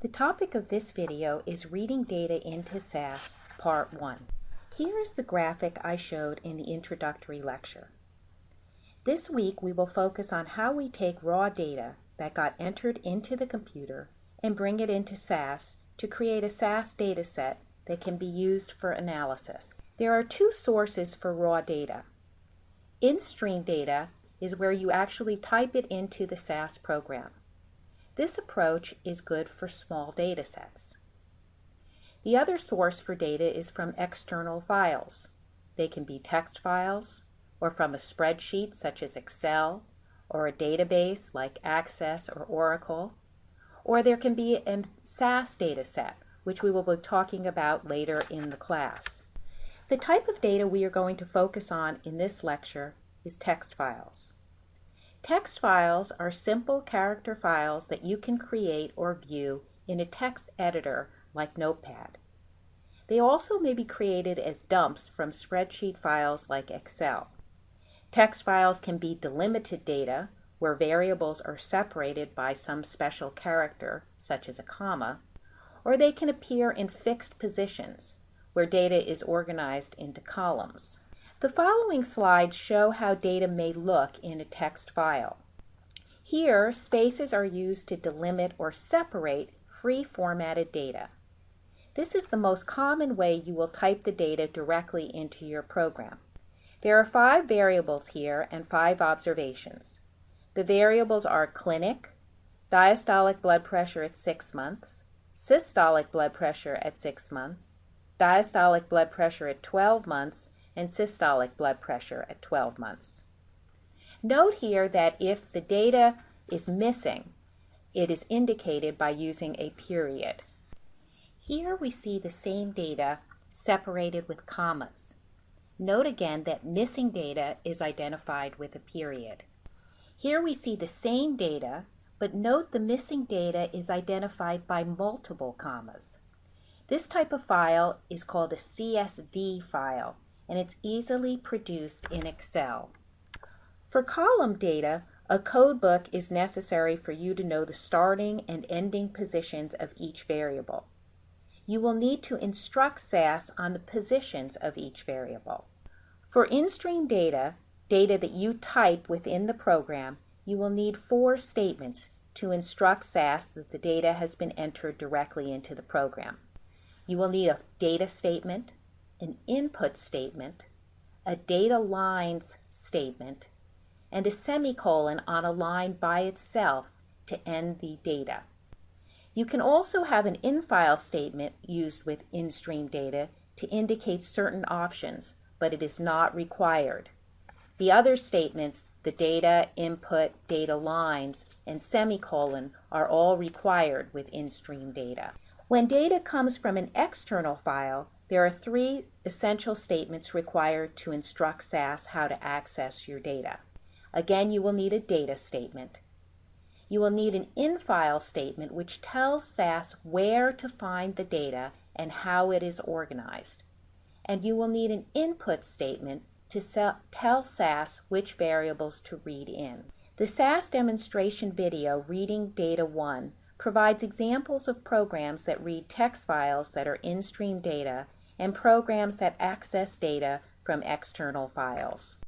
The topic of this video is Reading Data into SAS, Part 1. Here is the graphic I showed in the introductory lecture. This week we will focus on how we take raw data that got entered into the computer and bring it into SAS to create a SAS dataset that can be used for analysis. There are two sources for raw data. In-stream data is where you actually type it into the SAS program. This approach is good for small data sets. The other source for data is from external files. They can be text files, or from a spreadsheet such as Excel, or a database like Access or Oracle, or there can be a SAS dataset, which we will be talking about later in the class. The type of data we are going to focus on in this lecture is text files. Text files are simple character files that you can create or view in a text editor like Notepad. They also may be created as dumps from spreadsheet files like Excel. Text files can be delimited data, where variables are separated by some special character, such as a comma, or they can appear in fixed positions, where data is organized into columns. The following slides show how data may look in a text file. Here, spaces are used to delimit or separate free-formatted data. This is the most common way you will type the data directly into your program. There are 5 variables here and 5 observations. The variables are clinic, diastolic blood pressure at 6 months, systolic blood pressure at 6 months, diastolic blood pressure at 12 months, and systolic blood pressure at 12 months. Note here that if the data is missing, it is indicated by using a period. Here we see the same data separated with commas. Note again that missing data is identified with a period. Here we see the same data, but note the missing data is identified by multiple commas. This type of file is called a CSV file, and it's easily produced in Excel. For column data, a codebook is necessary for you to know the starting and ending positions of each variable. You will need to instruct SAS on the positions of each variable. For in-stream data, data that you type within the program, you will need 4 statements to instruct SAS that the data has been entered directly into the program. You will need a data statement, an input statement, a data lines statement, and a semicolon on a line by itself to end the data. You can also have an in-file statement used with in-stream data to indicate certain options, but it is not required. The other statements, the data, input, data lines, and semicolon, are all required with in-stream data. When data comes from an external file, there are 3 essential statements required to instruct SAS how to access your data. Again, you will need a data statement. You will need an in-file statement which tells SAS where to find the data and how it is organized. And you will need an input statement to tell SAS which variables to read in. The SAS demonstration video, Reading Data 1, provides examples of programs that read text files that are in-stream data and programs that access data from external files.